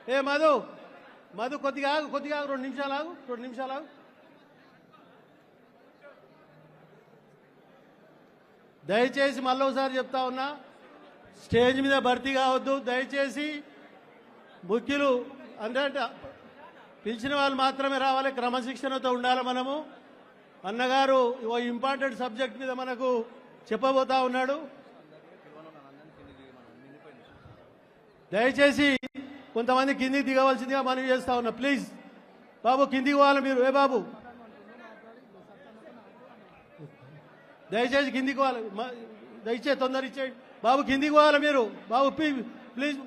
ఏ మధు మధు కొద్దిగా ఆగు, కొద్దిగా ఆగు, 2 నిమిషాలు ఆగు, 2 నిమిషాలు ఆగు. దయచేసి మళ్ళీ ఒకసారి చెప్తా ఉన్నా, స్టేజ్ మీద భర్తీ కావద్దు. దయచేసి ముఖ్యులు అంటే పిలిచిన వాళ్ళు మాత్రమే రావాలి, క్రమశిక్షణతో ఉండాలి. మనము అన్నగారు ఓ ఇంపార్టెంట్ సబ్జెక్ట్ మీద మనకు చెప్పబోతా ఉన్నాడు. దయచేసి కొంతమంది కిందికి దిగవలసిందిగా మనవి చేస్తా ఉన్నా. ప్లీజ్ బాబు కిందికి పోవాలి మీరు. ఏ బాబు దయచేసి కిందికి పోవాలి, దయచేసి తొందర ఇచ్చేయండి బాబు. కిందికి పోవాలి మీరు బాబు, ప్లీజ్.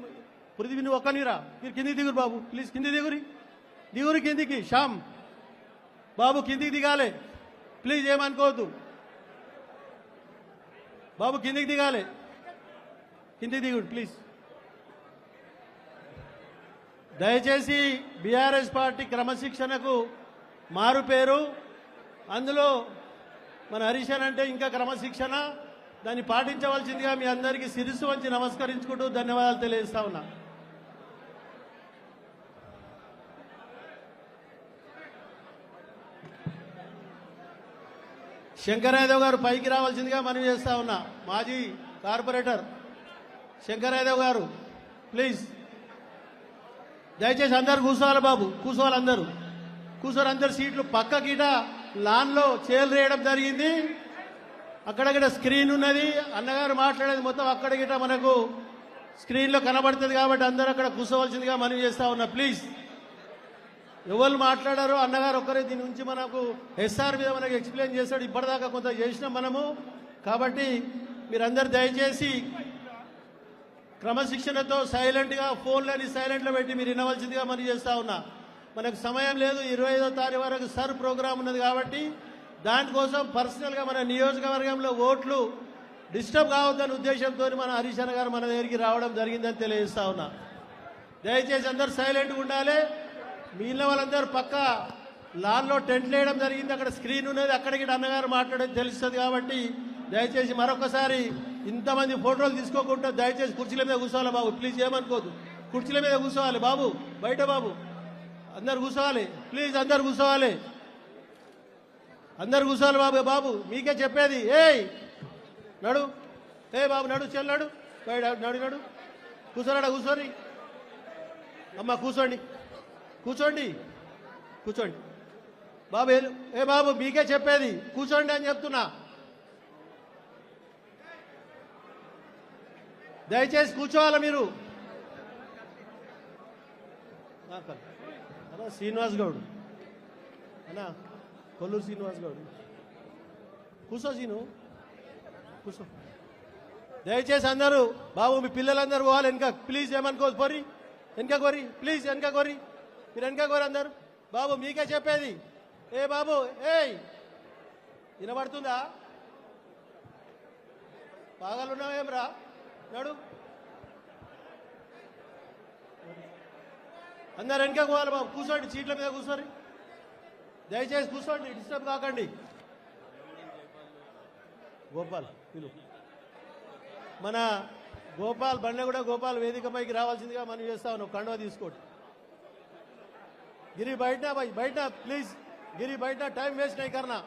పృథ్వీ నువ్వు ఒక్కనిరా, మీరు కిందికి దిగురు బాబు, ప్లీజ్ కింది దిగురు కిందికి. శ్యామ్ బాబు కిందికి దిగాలి ప్లీజ్, ఏమనుకోవద్దు బాబు, కిందికి దిగాలి, కిందికి దిగుడు ప్లీజ్. దయచేసి బీఆర్ఎస్ పార్టీ క్రమశిక్షణకు మారు పేరు. అందులో మన హరీశన్ అంటే ఇంకా క్రమశిక్షణ, దాన్ని పాటించవలసిందిగా మీ అందరికీ శిరస్సు వంచి నమస్కరించుకుంటూ ధన్యవాదాలు తెలియజేస్తా ఉన్నా. శంకరయాదవ్ గారు పైకి రావాల్సిందిగా మనవి చేస్తా ఉన్నా. మాజీ కార్పొరేటర్ శంకరయాదవ్ గారు ప్లీజ్. దయచేసి అందరు కూర్చోవాలి బాబు, కూర్చోవాలి అందరూ, కూర్చోరు అందరు. సీట్లు పక్క గీట లాన్లో చైర్లు వేయడం జరిగింది. అక్కడక్కడ స్క్రీన్ ఉన్నది, అన్నగారు మాట్లాడేది మొత్తం అక్కడ గిట మనకు స్క్రీన్లో కనబడుతుంది కాబట్టి అందరూ అక్కడ కూర్చోవలసిందిగా మనవి చేస్తా ఉన్నా. ప్లీజ్ ఎవరు మాట్లాడారో అన్నగారు ఒక్కరే దీని నుంచి మనకు ఎస్ఆర్ మీద మనకు ఎక్స్ప్లెయిన్ చేశాడు. ఇప్పటిదాకా కొంత చేసినాం మనము. కాబట్టి మీరందరూ దయచేసి క్రమశిక్షణతో సైలెంట్గా ఫోన్లని సైలెంట్లో పెట్టి మీరు వినవలసిందిగా మనం చేస్తా ఉన్నా. మనకు సమయం లేదు, 25వ తారీఖు వరకు సర్ ప్రోగ్రాం ఉన్నది కాబట్టి దానికోసం పర్సనల్గా మన నియోజకవర్గంలో ఓట్లు డిస్టర్బ్ కావద్దనే ఉద్దేశంతో మన హరీశన్ గారు మన దగ్గరికి రావడం జరిగిందని తెలియజేస్తా ఉన్నా. దయచేసి అందరూ సైలెంట్గా ఉండాలి. మిగిలిన వాళ్ళందరూ పక్క లాన్లో టెంట్లు వేయడం జరిగింది, అక్కడ స్క్రీన్ ఉన్నది, అక్కడికి అన్నగారు మాట్లాడేది తెలుస్తుంది. కాబట్టి దయచేసి మరొకసారి ఇంతమంది ఫోటోలు తీసుకోకుండా దయచేసి కుర్చీల మీద కూర్చోవాలి బాబు, ప్లీజ్ ఏమనుకోదు. కుర్చీల మీద కూర్చోవాలి బాబు, బయట బాబు అందరు కూర్చోవాలి ప్లీజ్, అందరు కూర్చోవాలి, అందరు కూర్చోవాలి బాబు. బాబు మీకే చెప్పేది, ఏయ్ నడు, ఏ బాబు నడు, చెల్లాడు బయట నడు, కూర్చోరాడా, కూర్చోని అమ్మ కూర్చోండి, కూర్చోండి బాబు. ఏ బాబు మీకే చెప్పేది, కూర్చోండి అని చెప్తున్నా. దయచేసి కూర్చోవాలా మీరు. అన్నా శ్రీనివాస్ గౌడ్, అన్నా కొల్లూరు శ్రీనివాస్ గౌడ్, కూర్చో సీను, కూర్చో. దయచేసి అందరూ బాబు మీ పిల్లలందరూ పోవాలి వెనక, ప్లీజ్ ఏమనుకోదు, పోరి వెనక కోరి, ప్లీజ్ వెనక కోరి, మీరు వెనక కోరి అందరు. బాబు మీకే చెప్పేది, ఏ బాబు ఏయ్ వినబడుతుందా, పాగాలున్నావేం రా, నడు అందరు వెనక పోవాలి బాబు. కూర్చోండి, సీట్ల మీద కూర్చోండి, దయచేసి కూర్చోండి, డిస్టర్బ్ కాకండి. గోపాల్ పిలు, మన గోపాల్ బండ్లగూడ గోపాల్ వేదికపైకి రావాల్సిందిగా మనం చేస్తా ఉన్నాం. కండువా తీసుకోండి. గిరి బయట ప్లీజ్, గిరి బయట, టైం వేస్ట్ नहीं करना.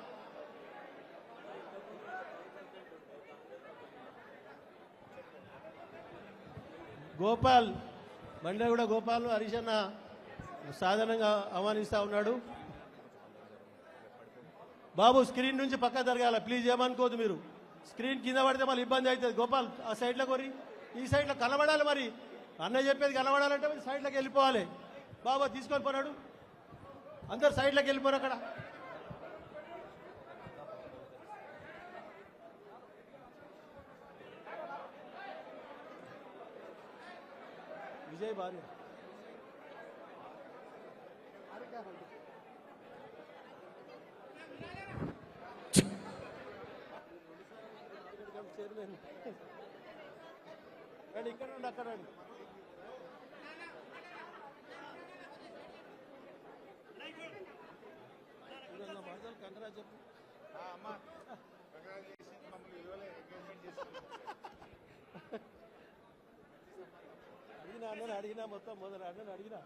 గోపాల్ బండ్లగూడ గోపాల్ హరీశన్న సాధారణంగా ఆహ్వానిస్తా ఉన్నాడు. బాబు స్క్రీన్ నుంచి పక్క జరగాల ప్లీజ్, ఏమనుకోదు మీరు. స్క్రీన్ కింద పడితే మళ్ళీ ఇబ్బంది అవుతుంది. గోపాల్ ఆ సైడ్లో కొరి, ఈ సైడ్లో కనబడాలి. మరి అన్నయ్య చెప్పేది కనబడాలంటే మరి సైడ్లోకి వెళ్ళిపోవాలి. బాబా తీసుకొని పోనాడు, అందరు సైడ్లోకి వెళ్ళిపోరు. అక్కడ విజయ్ భార్య చైర్మన్ రండి, ఇక్కడ రండి, అక్కడ రండి. కంగ్రాట్స్ చెప్పు. అడిగినా మొత్తం మొదలు అన్నని అడిగినా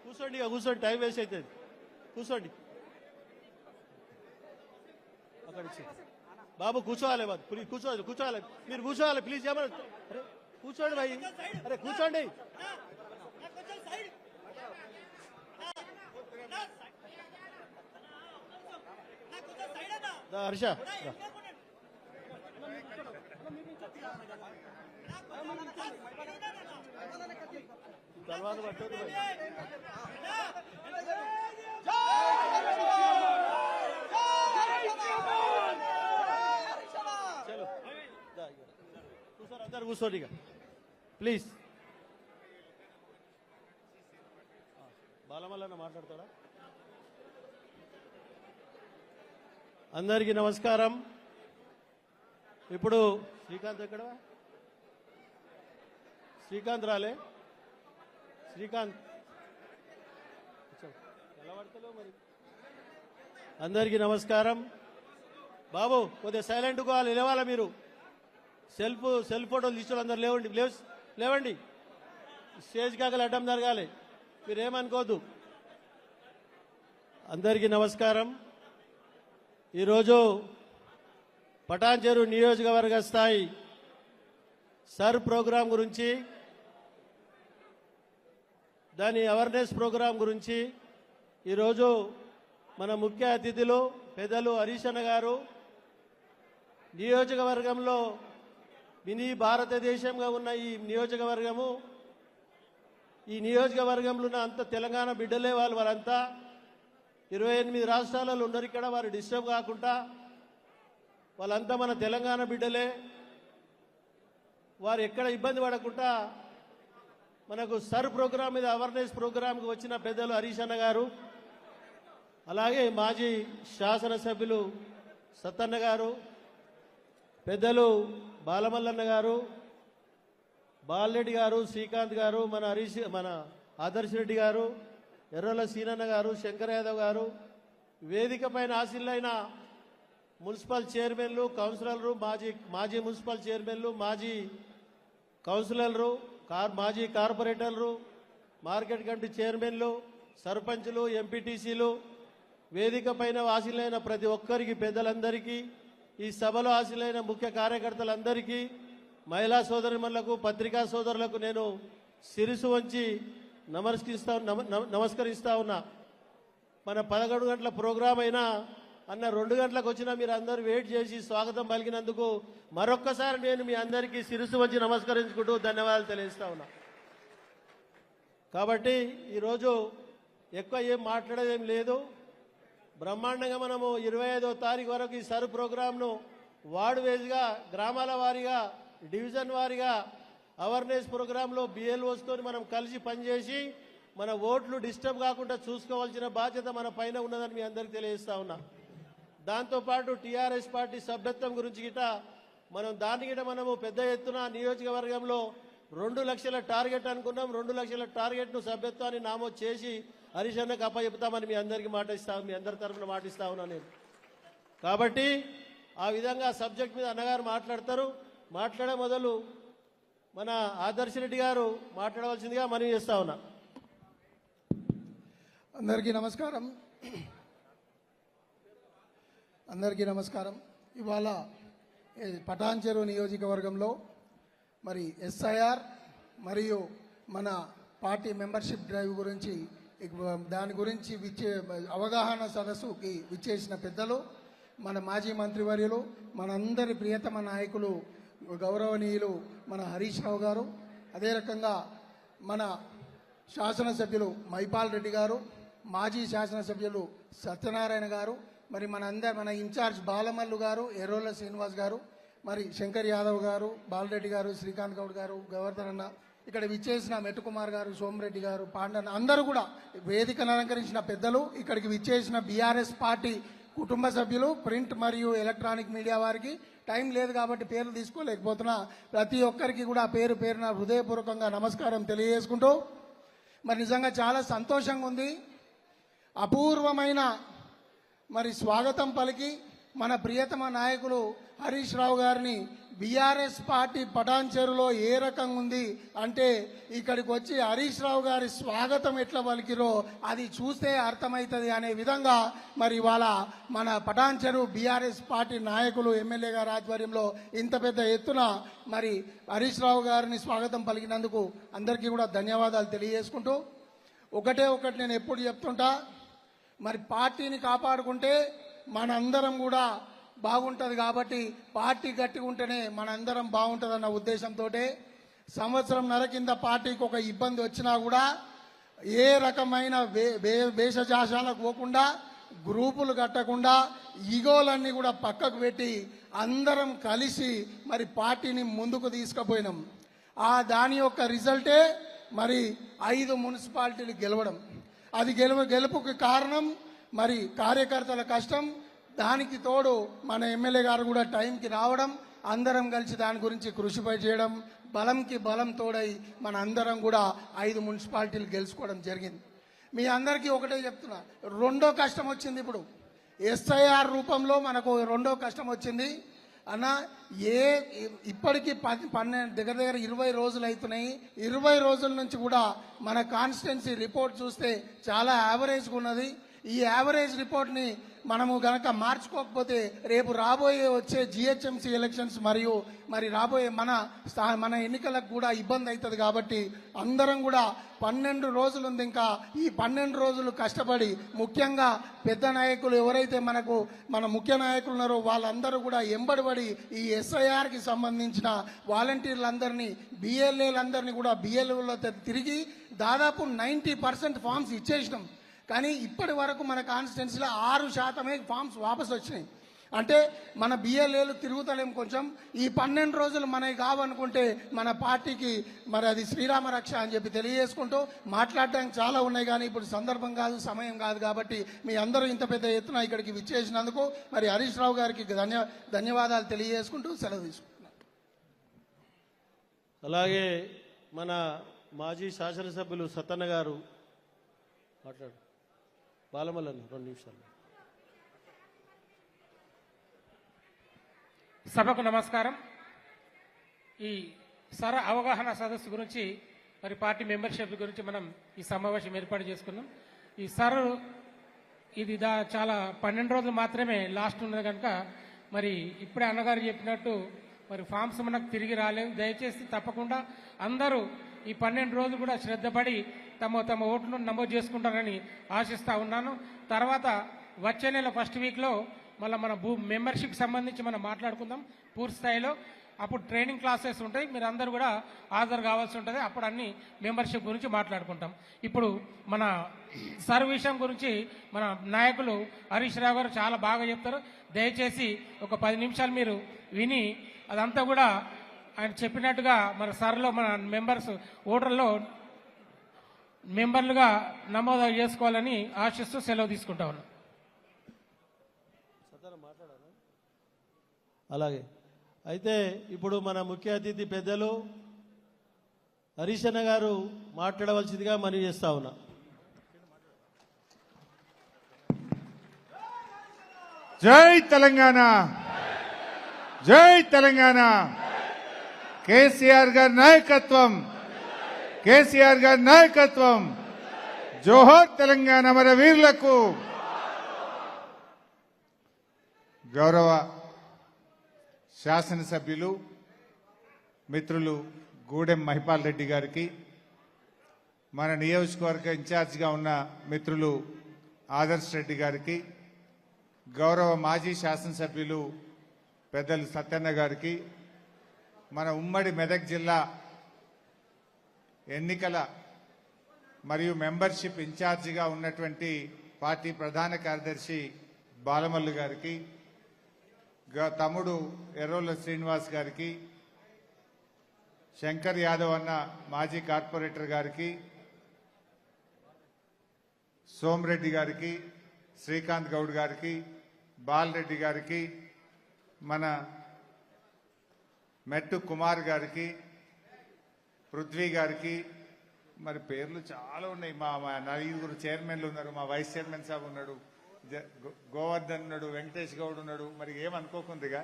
కూర్చోండి, ఇక కూర్చోండి, టైం వేస్ట్ అవుతుంది. కూర్చోండి, అక్కడ బాబు కూర్చోవాలి, ప్లీజ్ కూర్చోవాలి, కూర్చోవాలి, మీరు కూర్చోవాలి ప్లీజ్. ఏమన్నా అరే కూర్చోండి భయ్, అరే కూర్చోండి. హర్ష తర్వాత పట్టదు చలో కూర్చోరు, అందరు కూర్చోండి ఇక ప్లీజ్. బాలమల్లన్న మాట్లాడతాడా? అందరికీ నమస్కారం. ఇప్పుడు శ్రీకాంత్ ఎక్కడ? శ్రీకాంత్ రాలే. శ్రీకాంత్ ఎలా పడతలేవు మరి. అందరికీ నమస్కారం. బాబు కొద్దిగా సైలెంట్ కావాలి, లేవాలా మీరు. సెల్ ఫోటోలు తీసుకోవాలి, అందరు లేవండి, లేవండి. స్టేజ్ కాకలు అడ్డం జరగాలి, మీరేమనుకోవద్దు. అందరికీ నమస్కారం. ఈరోజు పటాన్చెరు నియోజకవర్గ స్థాయి సర్ ప్రోగ్రాం గురించి, దాని అవేర్నెస్ ప్రోగ్రాం గురించి ఈరోజు మన ముఖ్య అతిథులు పెద్దలు హరీష్ అన్న గారు నియోజకవర్గంలో మినీ భారతదేశంగా ఉన్న ఈ నియోజకవర్గంలో ఉన్న అంత తెలంగాణ బిడ్డలే వాళ్ళంతా 28 రాష్ట్రాలలో ఉన్నారు. ఇక్కడ వారు డిస్టర్బ్ కాకుండా వాళ్ళంతా మన తెలంగాణ బిడ్డలే. వారు ఎక్కడ ఇబ్బంది పడకుండా మనకు సర్ ప్రోగ్రాం మీద అవేర్నెస్ ప్రోగ్రాంకి వచ్చిన పెద్దలు హరీష్ అన్న గారు, అలాగే మాజీ శాసనసభ్యులు సత్తన్న గారు, పెద్దలు బాలమల్లన్న గారు, బాలరెడ్డి గారు, శ్రీకాంత్ గారు, మన ఆదర్శ్ రెడ్డి గారు, ఎర్రల సీనన్న గారు, శంకర్ యాదవ్ గారు, వేదిక పైన ఆశీలైన మున్సిపల్ చైర్మన్లు, కౌన్సిలర్లు, మాజీ మున్సిపల్ చైర్మన్లు, మాజీ కౌన్సిలర్లు, మాజీ కార్పొరేటర్లు, మార్కెట్ కమిటీ చైర్మన్లు, సర్పంచులు, ఎంపీటీసీలు, వేదిక పైన ఆశీలైన ప్రతి ఒక్కరికి, పెద్దలందరికీ, ఈ సభలో ఆశీలైన ముఖ్య కార్యకర్తలందరికీ, మహిళా సోదరిమణులకు, పత్రికా సోదరులకు నేను శిరసు వంచి నమస్కరిస్తా ఉన్నా. మన 11 గంటల ప్రోగ్రాం అయినా అన్న 2 గంటలకు వచ్చినా మీరు అందరూ వెయిట్ చేసి స్వాగతం పలికినందుకు మరొక్కసారి నేను మీ అందరికీ శిరసు వంచి నమస్కరించుకుంటూ ధన్యవాదాలు తెలియజేస్తా ఉన్నా. కాబట్టి ఈరోజు ఎక్కువ ఏం మాట్లాడేదేం లేదు. బ్రహ్మాండంగా మనము 25వ తారీఖు వరకు ఈ సర్ ప్రోగ్రాంను వార్డు వేజ్గా, గ్రామాల వారీగా, డివిజన్ వారీగా అవేర్నెస్ ప్రోగ్రాంలో బిఎల్ఓస్తో మనం కలిసి పనిచేసి మన ఓట్లు డిస్టర్బ్ కాకుండా చూసుకోవాల్సిన బాధ్యత మన పైన ఉన్నదని మీ అందరికీ తెలియజేస్తా ఉన్నా. దాంతోపాటు టీఆర్ఎస్ పార్టీ సభ్యత్వం గురించి గిట దాన్ని గిట మనము పెద్ద ఎత్తున నియోజకవర్గంలో 2 లక్షల టార్గెట్ అనుకున్నాం. 2 లక్షల టార్గెట్ను సభ్యత్వాన్ని నామోదు చేసి హరీష్ అన్నకు అప్పచెప్తామని మీ అందరికీ మీ అందరి తరఫున మాటిస్తా ఉన్నా నేను. కాబట్టి ఆ విధంగా సబ్జెక్ట్ మీద అన్నగారు మాట్లాడతారు. మాట్లాడే మొదలు మన ఆదర్శ్ రెడ్డి గారు మాట్లాడవలసిందిగా మనవి చేస్తా ఉన్నా. అందరికీ నమస్కారం. ఇవాళ పటాన్చెరు నియోజకవర్గంలో మరి ఎస్ఐఆర్ మరియు మన పార్టీ మెంబర్షిప్ డ్రైవ్ గురించి దాని గురించి అవగాహన సదస్సుకి విచ్చేసిన పెద్దలు, మన మాజీ మంత్రివర్యులు, మనందరి ప్రియతమ నాయకులు గౌరవనీయులు మన హరీష్ రావు గారు, అదే రకంగా మన శాసనసభ్యులు మైపాల్ రెడ్డి గారు, మాజీ శాసనసభ్యులు సత్యనారాయణ గారు, మరి మన ఇన్ఛార్జ్ బాలమల్లు గారు, ఎర్రోల శ్రీనివాస్ గారు, మరి శంకర్ యాదవ్ గారు, బాలరెడ్డి గారు, శ్రీకాంత్ గౌడ్ గారు, గవర్ధన్ అన్న, ఇక్కడ విచ్చేసిన మెట్టుకుమార్ గారు, సోమరెడ్డి గారు, పాండన్, అందరూ కూడా వేదికను అలంకరించిన పెద్దలు, ఇక్కడికి విచ్చేసిన బీఆర్ఎస్ పార్టీ కుటుంబ సభ్యులు, ప్రింట్ మరియు ఎలక్ట్రానిక్ మీడియా వారికి టైం లేదు కాబట్టి పేర్లు తీసుకోలేకపోతున్నా. ప్రతి ఒక్కరికి కూడా పేరు పేరున హృదయపూర్వకంగా నమస్కారం తెలియజేసుకుంటూ, మరి నిజంగా చాలా సంతోషంగా ఉంది. అపూర్వమైన మరి స్వాగతం పలికి మన ప్రియతమ నాయకులు హరీష్ రావు గారిని బీఆర్ఎస్ పార్టీ పటాన్చెరులో ఏ రకంగా ఉంది అంటే ఇక్కడికి వచ్చి హరీష్ రావు గారి స్వాగతం ఎట్లా పలికిరో అది చూస్తే అర్థమవుతుంది అనే విధంగా మరి ఇవాళ మన పటాన్చెరు బీఆర్ఎస్ పార్టీ నాయకులు ఎమ్మెల్యే గారి ఆధ్వర్యంలో ఇంత పెద్ద ఎత్తున మరి హరీష్ రావు గారిని స్వాగతం పలికినందుకు అందరికీ కూడా ధన్యవాదాలు తెలియజేసుకుంటూ ఒకటి నేను ఎప్పుడు చెప్తుంటా మరి పార్టీని కాపాడుకుంటే మనందరం కూడా బాగుంటుంది కాబట్టి పార్టీ గట్టిగా ఉంటేనే మనందరం బాగుంటుందన్న ఉద్దేశంతో సంవత్సరంన్నర కింద పార్టీకి ఒక ఇబ్బంది వచ్చినా కూడా ఏ రకమైన వేషజాషాలకు పోకుండా గ్రూపులు కట్టకుండా ఈగోలన్నీ కూడా పక్కకు పెట్టి అందరం కలిసి మరి పార్టీని ముందుకు తీసుకుపోయినాం. దాని యొక్క రిజల్టే మరి 5 మున్సిపాలిటీలు గెలవడం. అది గెలుపుకి కారణం మరి కార్యకర్తల కష్టం, దానికి తోడు మన ఎమ్మెల్యే గారు కూడా టైంకి రావడం, అందరం కలిసి దాని గురించి కృషిపై చేయడం, బలంకి బలం తోడై మన అందరం కూడా 5 మున్సిపాలిటీలు గెలుచుకోవడం జరిగింది. మీ అందరికీ ఒకటే చెప్తున్నా, రెండో కష్టం వచ్చింది. ఇప్పుడు ఎస్ఐఆర్ రూపంలో మనకు రెండో కష్టం వచ్చింది అన్న. ఇప్పటికీ 12 దగ్గర 20 రోజులు అవుతున్నాయి. 20 రోజుల నుంచి కూడా మన కాన్స్టిట్యున్సీ రిపోర్ట్ చూస్తే చాలా యావరేజ్గా ఉన్నది. ఈ యావరేజ్ రిపోర్ట్ని మనము గనక మార్చుకోకపోతే రేపు వచ్చే జిహెచ్ఎంసీ ఎలక్షన్స్ మరియు మరి రాబోయే మన ఎన్నికలకు కూడా ఇబ్బంది అవుతుంది. కాబట్టి అందరం కూడా 12 రోజులు ఉంది. ఇంకా ఈ 12 రోజులు కష్టపడి ముఖ్యంగా పెద్ద నాయకులు ఎవరైతే మన ముఖ్య నాయకులు ఉన్నారో వాళ్ళందరూ కూడా ఎంబడిపడి ఈ ఎస్ఐఆర్కి సంబంధించిన వాలంటీర్లందరినీ బిఎల్ఏలందరినీ కూడా బిఎల్ఓలో తిరిగి దాదాపు 90% ఫామ్స్ ఇచ్చేసినాం. కానీ ఇప్పటి వరకు మన కాన్స్టిట్యున్సీలో 6% ఫామ్స్ వాపసు వచ్చినాయి. అంటే మన బిఎల్ఏలు తిరుగుతలేం. కొంచెం ఈ 12 రోజులు మనకి కావనుకుంటే మన పార్టీకి మరి అది శ్రీరామ రక్ష అని చెప్పి తెలియజేసుకుంటూ మాట్లాడడానికి చాలా ఉన్నాయి. కానీ ఇప్పుడు సందర్భం కాదు, సమయం కాదు. కాబట్టి మీ అందరూ ఇంత పెద్ద ఎత్తున ఇక్కడికి విచ్చేసినందుకు మరి హరీష్ రావు గారికి ధన్యవాదాలు తెలియజేసుకుంటూ సెలవు తీసుకుంటున్నాను. అలాగే మన మాజీ శాసనసభ్యులు సత్తన్న గారు మాట్లాడు. బాలమల్లని 2 నిమిషాలు. సభకు నమస్కారం. ఈ అవగాహన సదస్సు గురించి మరి పార్టీ మెంబర్షిప్ గురించి మనం ఈ సమావేశం ఏర్పాటు చేసుకున్నాం. ఈ ఇది చాలా 12 రోజులు మాత్రమే లాస్ట్ ఉన్నది కనుక మరి ఇప్పుడే అన్నగారు చెప్పినట్టు మరి ఫామ్స్ మనకు తిరిగి రాలేవు. దయచేసి తప్పకుండా అందరూ ఈ 12 రోజులు కూడా శ్రద్ధపడి తమ ఓట్లను నమోదు చేసుకుంటారని ఆశిస్తా ఉన్నాను. తర్వాత వచ్చే నెల ఫస్ట్ వీక్లో మళ్ళీ మన మెంబర్షిప్ సంబంధించి మనం మాట్లాడుకుందాం పూర్తి స్థాయిలో. అప్పుడు ట్రైనింగ్ క్లాసెస్ ఉంటాయి, మీరు అందరూ కూడా హాజరు కావాల్సి ఉంటుంది. అప్పుడు అన్ని మెంబర్షిప్ గురించి మాట్లాడుకుంటాం. ఇప్పుడు మన విషయం గురించి మన నాయకులు హరీష్ రావు గారు చాలా బాగా చెప్తారు. దయచేసి ఒక 10 నిమిషాలు మీరు విని అదంతా కూడా ఆయన చెప్పినట్టుగా మన మన మెంబర్స్ ఓటర్లో మెంబర్లుగా నమోదు చేసుకోవాలని ఆశిస్తూ సెలవు తీసుకుంటా ఉన్నాను. అలాగే అయితే ఇప్పుడు మన ముఖ్య అతిథి పెద్దలు హరీష్ అన్న గారు మాట్లాడవలసిందిగా మనవి చేస్తా ఉన్నా. జై తెలంగాణ, జై తెలంగాణ. కేసీఆర్ గారి నాయకత్వం, కేసీఆర్ గారి నాయకత్వం. జోహార్ తెలంగాణ మన వీరులకు. గౌరవ శాసనసభ్యులు మిత్రులు గూడెం మహిపాల్ రెడ్డి గారికి, మన నియోజకవర్గ ఇన్ఛార్జిగా ఉన్న మిత్రులు ఆదర్శ్ రెడ్డి గారికి, గౌరవ మాజీ శాసనసభ్యులు పెద్దలు సత్యన్న గారికి, మన ఉమ్మడి మెదక్ జిల్లా ఎన్నికల మరియు మెంబర్షిప్ ఇన్ఛార్జిగా ఉన్నటువంటి పార్టీ ప్రధాన కార్యదర్శి బాలమల్లు గారికి, తమ్ముడు ఎర్రోళ్ళ శ్రీనివాస్ గారికి, శంకర్ యాదవ్ అన్న మాజీ కార్పొరేటర్ గారికి, సోమరెడ్డి గారికి, శ్రీకాంత్ గౌడ్ గారికి, బాలరెడ్డి గారికి, మన మెట్టు కుమార్ గారికి, పృథ్వీ గారికి, మరి పేర్లు చాలా ఉన్నాయి. మా 4 చైర్మన్లు ఉన్నారు, మా వైస్ చైర్మన్ సాబ్ ఉన్నాడు, గోవర్ధన్ ఉన్నాడు, వెంకటేష్ గౌడ్ ఉన్నాడు. మరి ఏమనుకోకుందిగా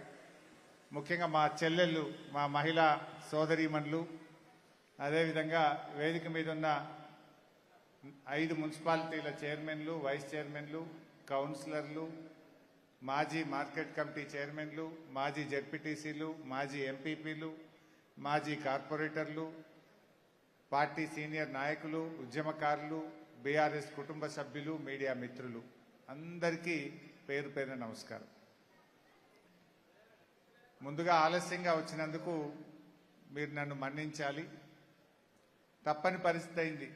ముఖ్యంగా మా చెల్లెళ్ళు, మా మహిళా సోదరీమణులు, అదేవిధంగా వేదిక మీద ఉన్న 5 మున్సిపాలిటీల చైర్మన్లు, వైస్ చైర్మన్లు, కౌన్సిలర్లు, మాజీ మార్కెట్ కమిటీ చైర్మన్లు, మాజీ జెడ్పీటీసీలు, మాజీ ఎంపీపీలు, మాజీ కార్పొరేటర్లు, పార్టీ సీనియర్ నాయకులు, ఉద్యమకారులు, బీఆర్ఎస్ కుటుంబ సభ్యులు, మీడియా మిత్రులు అందరికీ పేరు పేరున నమస్కారం. ముందుగా ఆలస్యంగా వచ్చినందుకు మీరు నన్ను మన్నించాలి. తప్పని పరిస్థితి అయింది.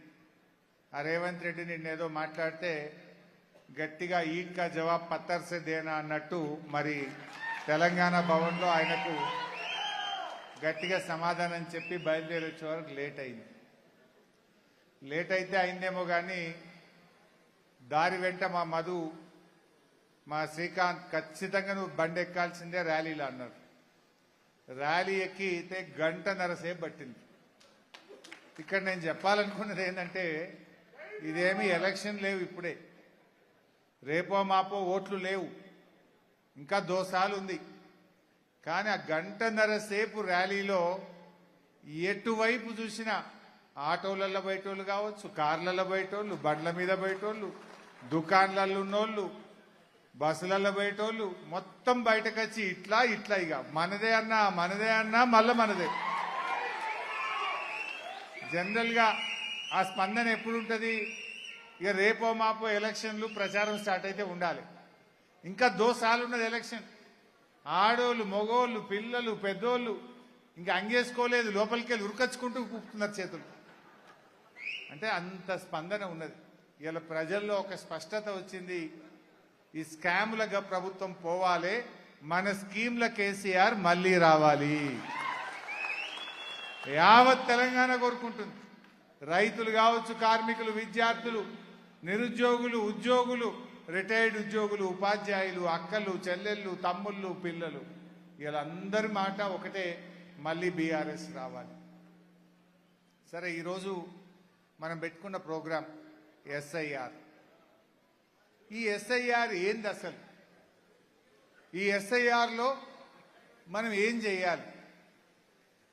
ఆ రేవంత్ రెడ్డి నిన్నేదో మాట్లాడితే గట్టిగా ఈడ్ కా జవాబ్ పత్తర్ సే దేనా అన్నట్టు మరి తెలంగాణ భవన్లో ఆయనకు గట్టిగా సమాధానం చెప్పి బయలుదేరి వచ్చే వరకు లేట్ అయింది. లేట్ అయితే అయిందేమో కానీ దారి వెంట మా మధు, మా శ్రీకాంత్ ఖచ్చితంగా నువ్వు బండి ఎక్కాల్సిందే ర్యాలీలో అన్నారు. ర్యాలీ ఎక్కితే 1.5 గంట సేపు పట్టింది. ఇక్కడ నేను చెప్పాలనుకున్నది ఏంటంటే ఇదేమి ఎలక్షన్ లేవు, ఇప్పుడే రేపో మాపో ఓట్లు లేవు, ఇంకా దోసాలు ఉంది. కానీ ఆ 1.5 గంట సేపు ర్యాలీలో ఎటువైపు చూసినా ఆటోలలో బయటోళ్ళు కావచ్చు, కార్లలో బయటోళ్ళు, బండ్ల మీద బయటోళ్ళు, దుకాన్లలో ఉన్నోళ్ళు, బస్సులలో బయటోళ్ళు మొత్తం బయటకు వచ్చి ఇట్లా ఇట్లా ఇక మనదే అన్నా మళ్ళా మనదే. జనరల్ గా ఆ స్పందన ఎప్పుడు ఉంటుంది? ఇక రేపో మాపో ఎలక్షన్లు ప్రచారం స్టార్ట్ అయితే ఉండాలి. ఇంకా దోసాలు ఉన్నది ఎలక్షన్. ఆడోళ్ళు, మగోళ్ళు, పిల్లలు, పెద్దోళ్ళు ఇంకా అంగేసుకోలేదు, లోపలికి వెళ్ళి ఉరకచ్చుకుంటూ కూపుతున్నారు చేతులు. అంటే అంత స్పందన ఉన్నది. ఇలా ప్రజల్లో ఒక స్పష్టత వచ్చింది. ఈ స్కాములుగా ప్రభుత్వం పోవాలి, మన స్కీమ్ల కేసీఆర్ మళ్ళీ రావాలి. యావత్ తెలంగాణ కోరుకుంటుంది. రైతులు కావచ్చు, కార్మికులు, విద్యార్థులు, నిరుద్యోగులు, ఉద్యోగులు, రిటైర్డ్ ఉద్యోగులు, ఉపాధ్యాయులు, అక్కలు, చెల్లెళ్ళు, తమ్ముళ్ళు, పిల్లలు, వీళ్ళందరి మాట ఒకటే, మళ్ళీ బీఆర్ఎస్ రావాలి. సరే, ఈరోజు మనం పెట్టుకున్న ప్రోగ్రాం ఎస్ఐఆర్. ఈ ఎస్ఐఆర్ ఏంది అసలు? ఈ ఎస్ఐఆర్లో మనం ఏం చేయాలి?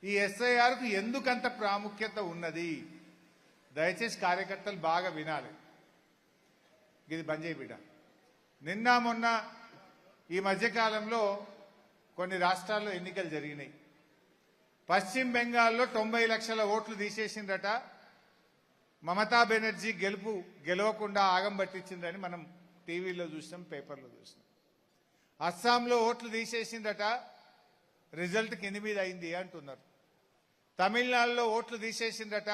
ఈ ఎస్ఐఆర్కు ఎందుకంత ప్రాముఖ్యత ఉన్నది? దయచేసి కార్యకర్తలు బాగా వినాలి. ఇది బంద్ చేయి బిడ్డ. నిన్న మొన్న ఈ మధ్యకాలంలో కొన్ని రాష్ట్రాల్లో ఎన్నికలు జరిగినాయి. పశ్చిమ బెంగాల్లో 90 లక్షల ఓట్లు తీసేసిందట. మమతా బెనర్జీ గెలవకుండా ఆగం పట్టించిందని మనం టీవీలో చూసినాం, పేపర్లో చూసినాం. అస్సాంలో ఓట్లు తీసేసిందట, రిజల్ట్ కింది మీద అయింది అంటున్నారు. తమిళనాడులో ఓట్లు తీసేసిందట,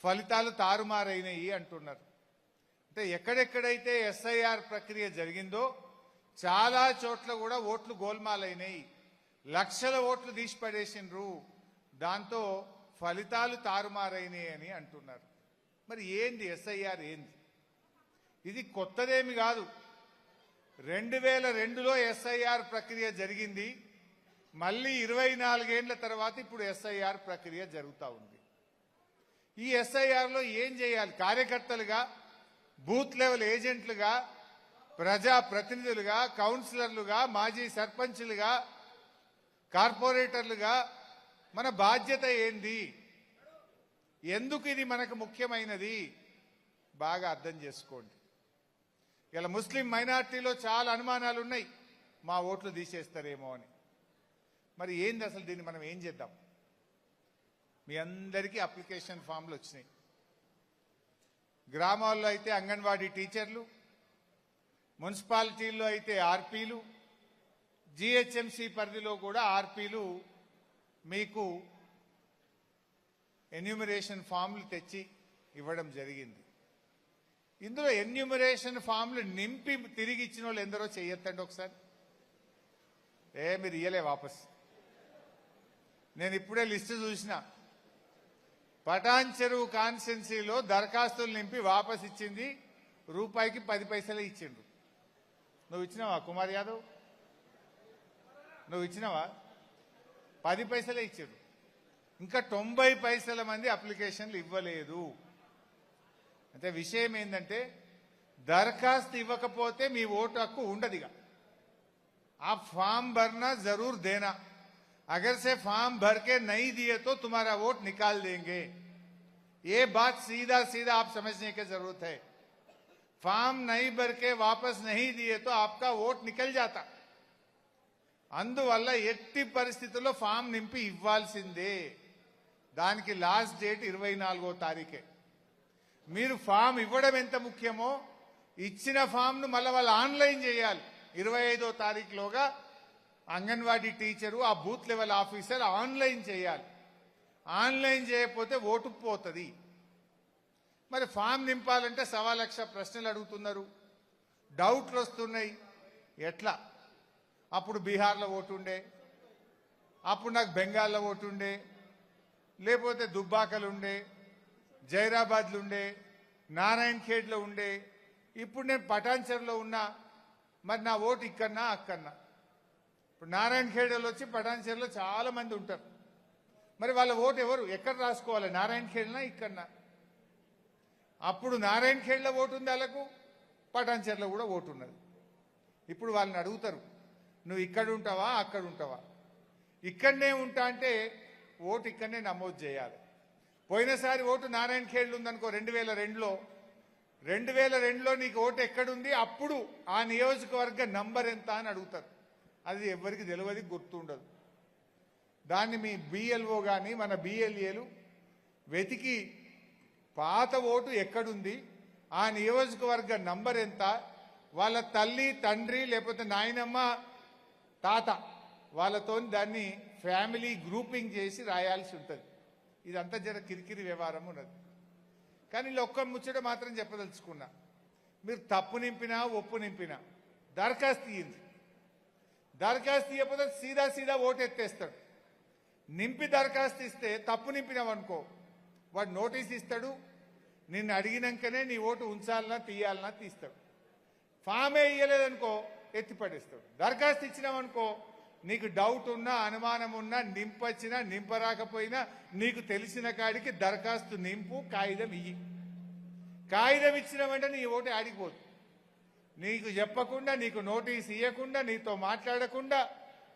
ఫలితాలు తారుమారైనాయి అంటున్నారు. అంటే ఎక్కడెక్కడైతే ఎస్ఐఆర్ ప్రక్రియ జరిగిందో చాలా చోట్ల కూడా ఓట్లు గోల్మాలైనాయి. లక్షల ఓట్లు తీసి పడేసిండ్రు, దాంతో ఫలితాలు తారుమారైనాయి అని అంటున్నారు. మరి ఏంది ఎస్ఐఆర్? ఏంది ఇది? కొత్తదేమి కాదు. 2002లో ఎస్ఐఆర్ ప్రక్రియ జరిగింది. మళ్ళీ 24 ఏళ్ల తర్వాత ఇప్పుడు ఎస్ఐఆర్ ప్రక్రియ జరుగుతూ ఉంది. ఈ ఎస్ఐఆర్లో ఏం చేయాలి? కార్యకర్తలుగా, బూత్ లెవెల్ ఏజెంట్లుగా, ప్రజా ప్రతినిధులుగా, కౌన్సిలర్లుగా, మాజీ సర్పంచ్లుగా, కార్పొరేటర్లుగా మన బాధ్యత ఏంది? ఎందుకు ఇది మనకు ముఖ్యమైనది? బాగా అర్థం చేసుకోండి. ఇలా ముస్లిం మైనార్టీలో చాలా అనుమానాలు ఉన్నాయి, మా ఓట్లు తీసేస్తారేమో అని. మరి ఏంది అసలు? దీన్ని మనం ఏం చేద్దాం? మీ అందరికీ అప్లికేషన్ ఫామ్లు వచ్చినాయి. గ్రామాల్లో అయితే అంగన్వాడీ టీచర్లు, మున్సిపాలిటీల్లో అయితే ఆర్పీలు, జిహెచ్ఎంసీ పరిధిలో కూడా ఆర్పీలు మీకు ఎన్యూమరేషన్ ఫామ్లు తెచ్చి ఇవ్వడం జరిగింది. ఇందులో ఎన్యూమరేషన్ ఫామ్లు నింపి తిరిగి ఇచ్చిన వాళ్ళు ఎందరో చెయ్యొద్దండి ఒకసారి. మీరు ఇయ్యలే వాపస్. నేను ఇప్పుడే లిస్టు చూసిన. పటాన్ చెరువు కాన్స్టిట్యున్సీలో దరఖాస్తులు నింపి వాపస్ ఇచ్చింది రూపాయికి 10 పైసలే ఇచ్చిండ్రు. నువ్వు ఇచ్చినావా కుమార్ యాదవ్? నువ్వు ఇచ్చినావా? 10 పైసలే ఇచ్చారు. ఇంకా 90 పైసల మంది అప్లికేషన్లు ఇవ్వలేదు. అంటే విషయం ఏంటంటే దరఖాస్తు ఇవ్వకపోతే మీ ఓటు హక్కు ఉండదు ఇక आप फॉर्म भरना जरूर देना अगर से फॉर्म भर के नहीं दिए तो तुम्हारा वोट निकाल देंगे ये बात सीधा सीधा आप समझने की जरूरत है फॉर्म नहीं भर के वापस नहीं दिए तो आपका वोट निकल जाता అందువల్ల ఎట్టి పరిస్థితుల్లో ఫామ్ నింపి ఇవ్వాల్సిందే దానికి లాస్ట్ డేట్ 24వ తారీఖే మీరు ఫామ్ ఇవ్వడం ఎంత ముఖ్యమో ఇచ్చిన ఫామ్ ను మళ్ళీ వాళ్ళు ఆన్లైన్ చేయాలి 25వ తారీఖులోగా అంగన్వాడీ టీచరు ఆ బూత్ లెవెల్ ఆఫీసర్ ఆన్లైన్ చేయాలి ఆన్లైన్ చేయకపోతే ఓటు పోతుంది మరి ఫామ్ నింపాలంటే 1,00,000 ప్రశ్నలు అడుగుతున్నారు డౌట్లు వస్తున్నాయి ఎట్లా అప్పుడు బీహార్లో ఓటు ఉండే అప్పుడు నాకు బెంగాల్లో ఓటు ఉండే లేకపోతే దుబ్బాకలు ఉండే జైరాబాద్లు ఉండే నారాయణ్ ఖేడ్లో ఉండే ఇప్పుడు నేను పటాన్చెరులో ఉన్నా మరి నా ఓటు ఇక్కడన్నా అక్కడన్నా ఇప్పుడు నారాయణ ఖేడ్లో వచ్చి పటాన్చెరులో చాలా మంది ఉంటారు మరి వాళ్ళ ఓటు ఎవరు ఎక్కడ రాసుకోవాలి నారాయణ ఖేడ్నా ఇక్కడన్నా అప్పుడు నారాయణ ఖేడ్లో ఓటు ఉంది వాళ్ళకు పటాన్చెరులో కూడా ఓటు ఉన్నది ఇప్పుడు వాళ్ళని అడుగుతారు నువ్వు ఇక్కడ ఉంటావా అక్కడ ఉంటావా ఇక్కడనే ఉంటా అంటే ఓటు ఇక్కడనే నమోదు చేయాలి పోయినసారి ఓటు నారాయణ ఖేడ్లు ఉందనుకో 2002లో నీకు ఓటు ఎక్కడుంది అప్పుడు ఆ నియోజకవర్గ నంబర్ ఎంత అని అడుగుతారు అది ఎవరికి తెలియదు గుర్తుండదు దాన్ని మీ బిఎల్ఓ కానీ మన బిఎల్ఏలు వెతికి పాత ఓటు ఎక్కడుంది ఆ నియోజకవర్గ నంబర్ ఎంత వాళ్ళ తల్లి తండ్రి లేకపోతే నాయనమ్మ తాత వాళ్ళతో దాన్ని ఫ్యామిలీ గ్రూపింగ్ చేసి రాయాల్సి ఉంటుంది ఇదంతా జర కిరికిరి వ్యవహారం ఉన్నది కానీ ఒక్క ముచ్చట మాత్రం చెప్పదలుచుకున్నా మీరు తప్పు నింపినా ఒప్పు నింపినా దరఖాస్తు ఇయ్యింది దరఖాస్తు ఇవ్వకపోతే సీదా ఓటు ఎత్తేస్తాడు నింపి దరఖాస్తు ఇస్తే తప్పు నింపినావనుకో వాడు నోటీస్ ఇస్తాడు నిన్ను అడిగినాకనే నీ ఓటు ఉంచాలన్నా తీయాలన్నా తీస్తాడు ఫామే ఇయ్యలేదనుకో ఎత్తిపడేస్తాడు దరఖాస్తు ఇచ్చినామనుకో నీకు డౌట్ ఉన్నా అనుమానం ఉన్నా నింపచ్చినా నింపరాకపోయినా నీకు తెలిసిన కాడికి దరఖాస్తు నింపు కాగితం ఇయ్యి కాగితం ఇచ్చినామంటే నీ ఓటు ఆడిపోదు నీకు చెప్పకుండా నీకు నోటీస్ ఇవ్వకుండా నీతో మాట్లాడకుండా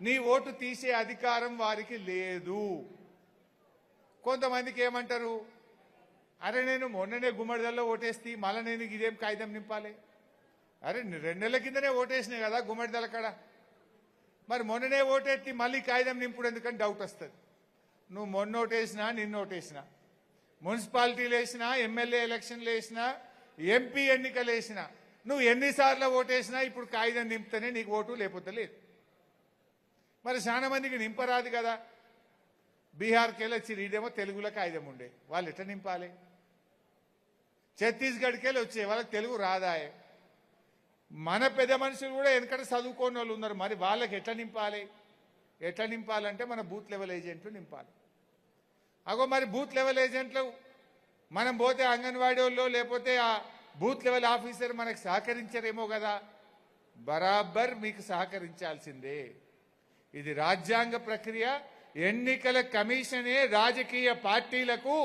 నీ ఓటు తీసే అధికారం వారికి లేదు కొంతమందికి ఏమంటారు అరే నేను మొన్ననే గుమ్మడిదల్లో ఓటేస్తే మళ్ళీ నేను ఇదేం కాగితం నింపాలి అరే 2 నెలల కిందనే ఓటేసినాయి కదా గుమ్మడిదల కాడ మరి మొన్ననే ఓటెత్తి మళ్ళీ కాగితం నింపుడు ఎందుకని డౌట్ వస్తుంది నువ్వు మొన్న ఓటేసినా నిన్న ఓటేసినా మున్సిపాలిటీలు వేసినా ఎమ్మెల్యే ఎలక్షన్లు వేసినా ఎంపీ ఎన్నికలు వేసినా నువ్వు ఎన్నిసార్లు ఓటేసినా ఇప్పుడు కాగితం నింపితేనే నీకు ఓటు లేకపోతే లేదు మరి చాలా మందికి నింపరాదు కదా బీహార్కి వెళ్ళి ఇదేమో తెలుగులో కాగితం ఉండే వాళ్ళు ఎట్లా నింపాలి ఛత్తీస్గఢ్కి వెళ్ళి వచ్చే వాళ్ళకి తెలుగు రాదాయే మన పెద్ద మనుషులు కూడా వెనకట చదువుకోని వాళ్ళు ఉన్నారు మరి వాళ్ళకి ఎట్లా నింపాలంటే మన బూత్ లెవెల్ ఏజెంట్లు నింపాలి అగో మరి బూత్ లెవెల్ ఏజెంట్లు మనం పోతే అంగన్వాడీ వాళ్ళు లేకపోతే ఆ బూత్ లెవెల్ ఆఫీసర్ మనకు సహకరించరేమో కదా బరాబర్ మీకు సహకరించాల్సిందే ఇది రాజ్యాంగ ప్రక్రియ ఎన్నికల కమిషనే రాజకీయ పార్టీలకు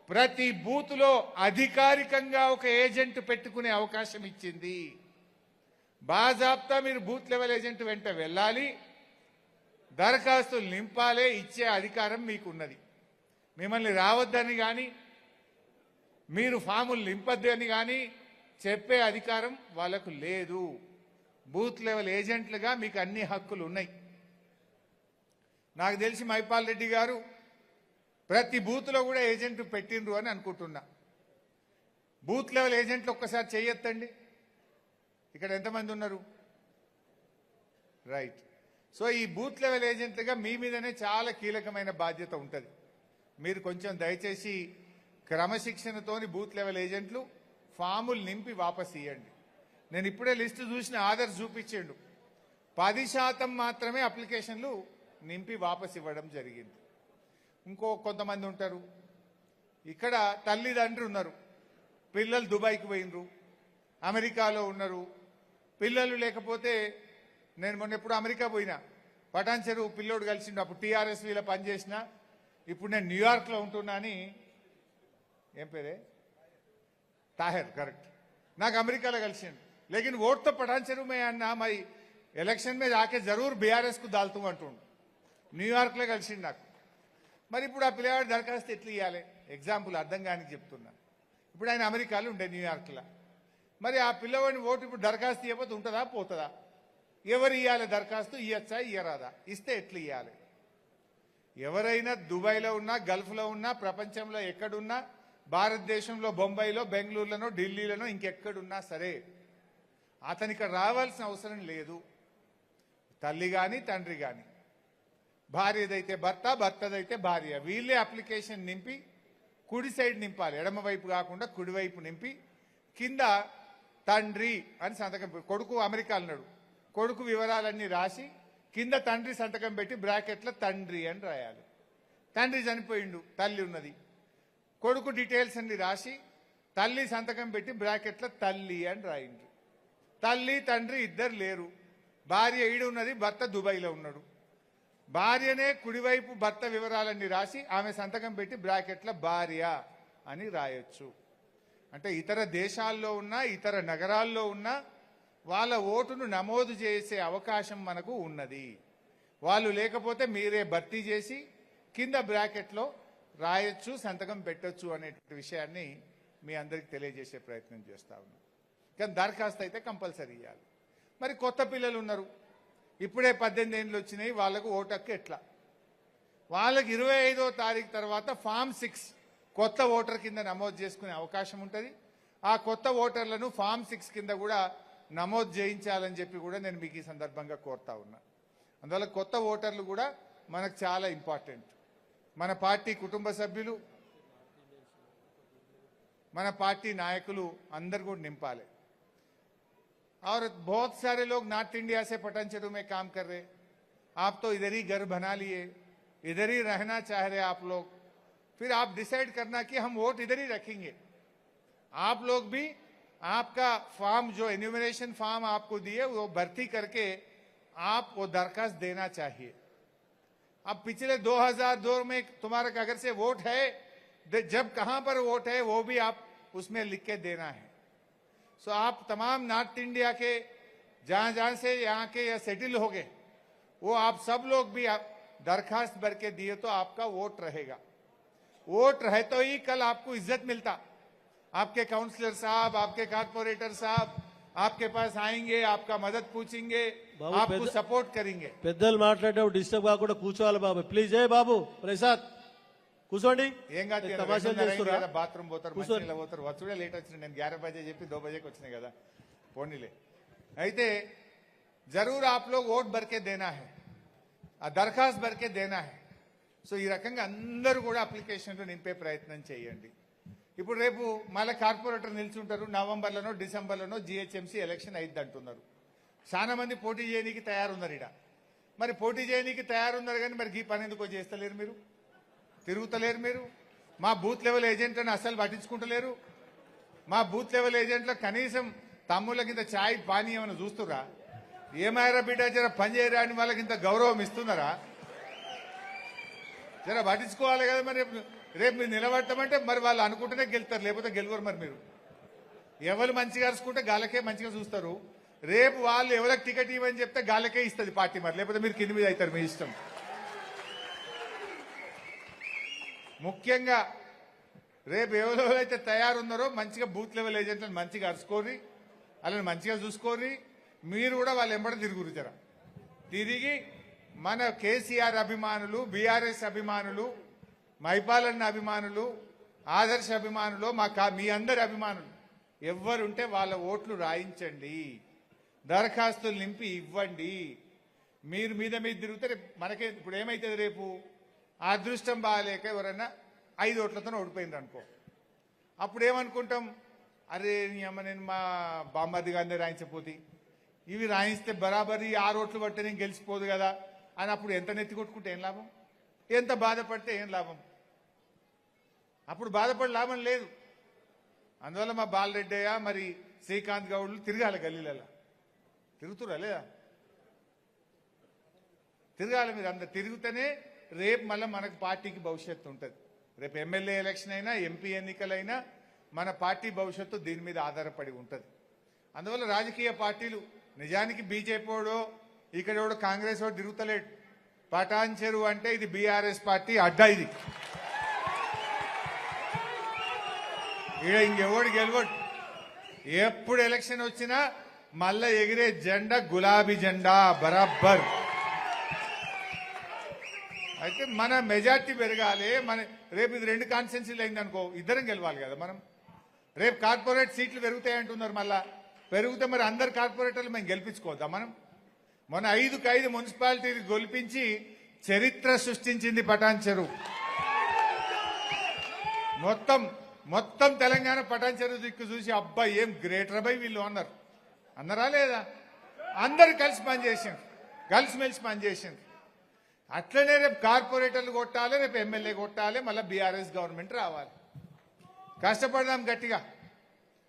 ప్రతి బూత్లో అధికారికంగా ఒక ఏజెంట్ పెట్టుకునే అవకాశం ఇచ్చింది బాజాబ్తా మీరు బూత్ లెవెల్ ఏజెంట్ వెంట వెళ్ళాలి దరఖాస్తులు నింపాలే ఇచ్చే అధికారం మీకున్నది మిమ్మల్ని రావద్దని కానీ మీరు ఫాములు నింపద్దని కానీ చెప్పే అధికారం వాళ్ళకు లేదు బూత్ లెవెల్ ఏజెంట్లుగా మీకు అన్ని హక్కులు ఉన్నాయి నాకు తెలిసి మైపాల్ రెడ్డి గారు ప్రతి బూత్లో కూడా ఏజెంట్ పెట్టిండ్రు అని అనుకుంటున్నా బూత్ లెవెల్ ఏజెంట్లు ఒక్కసారి చేయొద్దండి ఇక్కడ ఎంతమంది ఉన్నారు రైట్ సో ఈ బూత్ లెవెల్ ఏజెంట్లుగా మీ మీదనే చాలా కీలకమైన బాధ్యత ఉంటుంది మీరు కొంచెం దయచేసి క్రమశిక్షణతోని బూత్ లెవెల్ ఏజెంట్లు ఫాములు నింపి వాపస్ ఇవ్వండి నేను ఇప్పుడే లిస్టు చూసిన ఆధార్ చూపించిండు 10% మాత్రమే అప్లికేషన్లు నింపి వాపస్ ఇవ్వడం జరిగింది ఇంకో కొంతమంది ఉంటారు ఇక్కడ తల్లిదండ్రులు ఉన్నారు పిల్లలు దుబాయ్కి పోయినరు అమెరికాలో ఉన్నారు పిల్లలు లేకపోతే నేను మొన్న ఎప్పుడు అమెరికా పోయినా పటాన్చెరు పిల్లోడు కలిసిండు అప్పుడు టీఆర్ఎస్ వీళ్ళ పనిచేసిన ఇప్పుడు నేను న్యూయార్క్లో ఉంటున్నా అని ఏం పేరే తాహెర్ కరెక్ట్ నాకు అమెరికాలో కలిసిండు लेकिन वोट तो पठान चेरू में अन्ना मैं ఎలక్షన్ మీద ఆకే జరూర్ బీఆర్ఎస్ కు దాల్తూ అంటుండు న్యూయార్క్లో కలిసిండు నాకు మరి ఇప్పుడు ఆ పిల్లవాడు దరఖాస్తు ఎట్లా ఇవ్వాలి ఎగ్జాంపుల్ అర్థం కానికి చెప్తున్నా ఇప్పుడు ఆయన అమెరికాలో ఉండే న్యూయార్క్లో మరి ఆ పిల్లవాడిని ఓటు ఇప్పుడు దరఖాస్తు ఇవ్వకపోతే ఉంటుందా పోతుందా ఎవరు ఇవ్వాలి దరఖాస్తు ఇవ్వచ్చా ఇయ్యరాదా ఇస్తే ఎట్లా ఇవ్వాలి ఎవరైనా దుబాయ్లో ఉన్నా గల్ఫ్లో ఉన్నా ప్రపంచంలో ఎక్కడున్నా భారతదేశంలో బొంబాయిలో బెంగళూరులోనో ఢిల్లీలోనో ఇంకెక్కడున్నా సరే అతనికి ఇక్కడ రావాల్సిన అవసరం లేదు తల్లి కానీ తండ్రి కానీ భార్యదైతే భర్త భర్తదైతే భార్య వీళ్ళే అప్లికేషన్ నింపి కుడి సైడ్ నింపాలి ఎడమ వైపు కాకుండా కుడివైపు నింపి కింద తండ్రి అని సంతకం కొడుకు అమెరికా అన్నాడు కొడుకు వివరాలన్నీ రాసి కింద తండ్రి సంతకం పెట్టి బ్రాకెట్లో తండ్రి అని రాయాలి తండ్రి చనిపోయిండు తల్లి ఉన్నది కొడుకు డీటెయిల్స్ అన్ని రాసి తల్లి సంతకం పెట్టి బ్రాకెట్లో తల్లి అని రాయిండు తల్లి తండ్రి ఇద్దరు లేరు భార్య ఈడు ఉన్నది భర్త దుబాయ్లో ఉన్నాడు భార్యనే కుడివైపు భర్త వివరాలన్నీ రాసి ఆమె సంతకం పెట్టి బ్రాకెట్ల భార్య అని రాయొచ్చు అంటే ఇతర దేశాల్లో ఉన్న ఇతర నగరాల్లో ఉన్న వాళ్ళ ఓటును నమోదు చేసే అవకాశం మనకు ఉన్నది వాళ్ళు లేకపోతే మీరే భర్తీ చేసి కింద బ్రాకెట్లో రాయొచ్చు సంతకం పెట్టొచ్చు అనే విషయాన్ని మీ అందరికి తెలియజేసే ప్రయత్నం చేస్తా ఉన్నాం కానీ దరఖాస్తు అయితే కంపల్సరీ ఇవ్వాలి మరి కొత్త పిల్లలు ఉన్నారు ఇప్పుడే 18 ఏళ్ళు వచ్చినాయి వాళ్ళకు ఓటు హక్కు ఎట్లా వాళ్ళకి 25వ తారీఖు తర్వాత ఫామ్ 6 కొత్త ఓటర్ కింద నమోదు చేసుకునే అవకాశం ఉంటుంది ఆ కొత్త ఓటర్లను ఫామ్ 6 కింద కూడా నమోదు చేయించాలని చెప్పి కూడా నేను మీకు ఈ సందర్భంగా కోరుతా ఉన్నా అందువల్ల కొత్త ఓటర్లు కూడా మనకు చాలా ఇంపార్టెంట్ మన పార్టీ కుటుంబ సభ్యులు మన పార్టీ నాయకులు అందరు కూడా నింపాలి और बहुत सारे लोग नॉर्थ इंडिया से पटानचेरू में काम कर रहे आप तो इधर ही घर बना लिए इधर ही रहना चाह रहे आप लोग फिर आप डिसाइड करना कि हम वोट इधर ही रखेंगे आप लोग भी आपका फॉर्म जो एन्यूमरेशन फॉर्म आपको दिए वो भर्ती करके आप वो दरखास्त देना चाहिए अब पिछले 2002 में तुम्हारा अगर से वोट है जब कहां पर वोट है वो भी आप उसमें लिख के देना है सो आप तमाम नॉर्थ इंडिया के जहां जहां से यहाँ के या सेटिल हो गए वो आप सब लोग भी आप दरखास्त भर के दिए तो आपका वोट रहेगा वोट रहे तो ही कल आपको इज्जत मिलता आपके काउंसलर साहब आपके कारपोरेटर साहब आपके पास आएंगे आपका मदद पूछेंगे बाबू, आपको सपोर्ट करेंगे పెద్దలు మాట్లాడేటప్పుడు డిస్టర్బ్ కాకుండా కూర్చోవాలి బాబు ప్లీజ్ ఏ బాబు ప్రసాద్ కూర్చోండి ఏం కాదు తమాషాలు చేస్తురా బాత్రూమ్ పోతారు మంచినీళ్ళ పోతారు వచ్చుడే లేట్ వచ్చిన నేను 11 बजे చెప్పి 2 बजे వచ్చినాయి కదా పోనీలే అయితే జరూర్ आप लोग वोट भर के देना है ఆ దరఖాస్తు भर के देना है సో ఈ రకంగా అందరూ కూడా అప్లికేషన్లు నింపే ప్రయత్నం చేయండి ఇప్పుడు రేపు మళ్ళీ కార్పొరేటర్ నిల్చుంటారు నవంబర్లోనో డిసెంబర్లోనో జిహెచ్ఎంసీ ఎలక్షన్ అయింది అంటున్నారు చాలా మంది పోటీ చేయడానికి తయారున్నారు ఇక్కడ మరి పోటీ చేయడానికి తయారున్నారు కానీ మరి ఈ పని ఎందుకో చేస్తలేరు మీరు తిరుగుతలేరు మీరు మా బూత్ లెవెల్ ఏజెంట్లను అసలు పట్టించుకుంటలేరు మా బూత్ లెవెల్ ఏజెంట్లో కనీసం తమ్ముళ్ళ కింద ఛాయ్ పానీ ఏమైనా చూస్తురా ఏమైనా బిడ్డ జర పనిచేయరాని వాళ్ళకి ఇంత గౌరవం ఇస్తున్నారా జర పట్టించుకోవాలి కదా మరి రేపు మీరు నిలబడటమంటే మరి వాళ్ళు అనుకుంటేనే గెలుస్తారు లేకపోతే గెలవరు మరి మీరు ఎవరు మంచిగా అరుచుకుంటే గాలకే మంచిగా చూస్తారు రేపు వాళ్ళు ఎవరికి టికెట్ ఇవ్వని చెప్తే గాలకే ఇస్తుంది పార్టీ మరి లేకపోతే మీరు కింది మీద అవుతారు మీ ఇష్టం ముఖ్యంగా రేపు ఎవరైతే తయారున్నారో మంచిగా బూత్ లెవెల్ ఏజెంట్లను మంచిగా అరుచుకోరి వాళ్ళని మంచిగా చూసుకోరి మీరు కూడా వాళ్ళు ఎంబడి తిరుగురు జర తిరిగి మన కేసీఆర్ అభిమానులు బీఆర్ఎస్ అభిమానులు మైపాలన్న అభిమానులు ఆదర్శ అభిమానులు మీ అందరి అభిమానులు ఎవరుంటే వాళ్ళ ఓట్లు రాయించండి దరఖాస్తులు నింపి ఇవ్వండి మీరు మీద తిరిగితే మనకే ఇప్పుడు ఏమైతుంది రేపు అదృష్టం బాగాలేక ఎవరన్నా 5 ఓట్లతో ఓడిపోయింది అనుకో అప్పుడు ఏమనుకుంటాం అరే నీ అమ్మ నేను మా బామ్మది గారిని రాయించపోతే ఇవి రాయిస్తే బరాబరి 6 ఓట్లు పట్టే నేను గెలిచిపోదు కదా అని అప్పుడు ఎంత నెత్తి కొట్టుకుంటే ఏం లాభం ఎంత బాధపడితే ఏం లాభం అప్పుడు బాధపడే లాభం లేదు అందువల్ల మా బాలరెడ్డయ్య మరి శ్రీకాంత్ గౌడ్లు తిరగాలి గల్లీలలో తిరుగుతురా లేదా తిరగాలి మీరు అందరు తిరుగుతూనే రేపు మళ్ళీ మనకు పార్టీకి భవిష్యత్తు ఉంటుంది రేపు ఎమ్మెల్యే ఎలక్షన్ అయినా ఎంపీ ఎన్నికలైనా మన పార్టీ భవిష్యత్తు దీని మీద ఆధారపడి ఉంటుంది. అందువల్ల రాజకీయ పార్టీలు నిజానికి బీజేపీ వాడో ఇక్కడ వాడు కాంగ్రెస్ వాడు తిరుగుతలేడు. పటాన్ చెరువు అంటే ఇది బీఆర్ఎస్ పార్టీ అడ్డా. ఇది ఇక్కడ ఇంకెవడు గెలవడు. ఎప్పుడు ఎలక్షన్ వచ్చినా మళ్ళా ఎగిరే జెండా గులాబీ జెండా బరాబర్. అయితే మన మెజార్టీ పెరగాలి. మన రేపు ఇది 2 కాన్స్టిట్యున్సీలు అయిందనుకో, ఇద్దరం గెలవాలి కదా మనం. రేపు కార్పొరేట్ సీట్లు పెరుగుతాయి అంటున్నారు. మళ్ళా పెరిగితే మరి అందరు కార్పొరేటర్లు మేము గెలిపించుకోవద్దా మనం? మొన్న 5కు 5 మున్సిపాలిటీలు గెలిపించి చరిత్ర సృష్టించింది పటాన్ చెరువు. మొత్తం తెలంగాణ పటాన్ చెరువు దిక్కు చూసి అబ్బా ఏం గ్రేటర్ బై వీళ్ళు అన్నారా లేదా? అందరు కలిసి పనిచేసింది, కలిసిమెలిసి పనిచేసింది. అట్లనే రేపు కార్పొరేటర్లు కొట్టాలి, రేపు ఎమ్మెల్యే కొట్టాలి, మళ్ళీ బీఆర్ఎస్ గవర్నమెంట్ రావాలి. కష్టపడదాం, గట్టిగా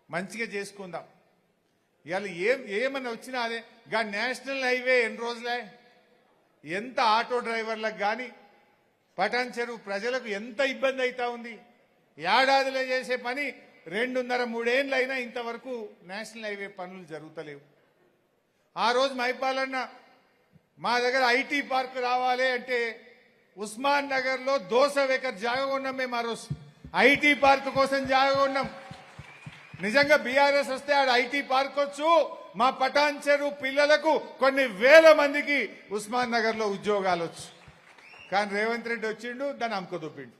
మంచిగా చేసుకుందాం. ఇవాళ ఏమన్నా వచ్చినా అదే గా నేషనల్ హైవే ఎన్ని రోజులే, ఎంత ఆటో డ్రైవర్లకు కానీ పటాన్ చెరువు ప్రజలకు ఎంత ఇబ్బంది అవుతా ఉంది. ఏడాదిలో చేసే పని 2.5-3 ఏళ్ళు అయినా ఇంతవరకు నేషనల్ హైవే పనులు జరుగుతలేవు. ఆ రోజు మైపాలన్న మా దగ్గర ఐటీ పార్క్ రావాలి అంటే ఉస్మాన్ నగర్ లో 200 ఎకర్ జాగా ఉన్నాం మేము. ఆ రోజు ఐటీ పార్క్ కోసం జాగా ఉన్నాం. నిజంగా బీఆర్ఎస్ వస్తే ఆడ ఐటీ పార్క్ వచ్చు, మా పటాన్ చెరువు పిల్లలకు కొన్ని వేల మందికి ఉస్మాన్ నగర్ లో ఉద్యోగాలు వచ్చు. కానీ రేవంత్ రెడ్డి వచ్చిండు, దాన్ని అమ్ముకదొప్పిండు.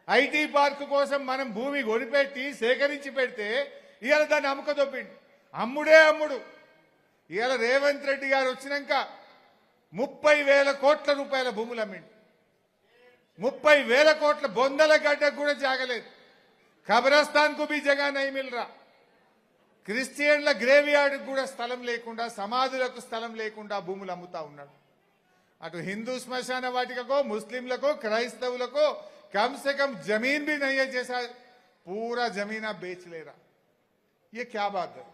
ఐటీ పార్క్ కోసం మనం భూమి కొనిపెట్టి సేకరించి పెడితే ఇవాళ దాన్ని అమ్ముకదొప్పిండు. అమ్ముడు. ఇవాళ రేవంత్ రెడ్డి గారు వచ్చినాక 30,000 కోట్ల రూపాయల భూములు అమ్మిండు. 30,000 కోట్ల బొందల గడ్డకు కూడా జాగలేదు. ఖబరస్థాన్ కు బి జగా నహీ మిల్ రా. క్రిస్టియన్ల గ్రేవ్ యార్డ్ కూడా స్థలం లేకుండా, సమాధులకు స్థలం లేకుండా భూములు అమ్ముతా ఉన్నాడు. అటు హిందూ శ్మశాన వాటికో, ముస్లింలకో, క్రైస్తవులకో कम से कम जमीन भी नहीं है, जैसा पूरा जमीन आप बेच ले रहा. ये क्या बात है?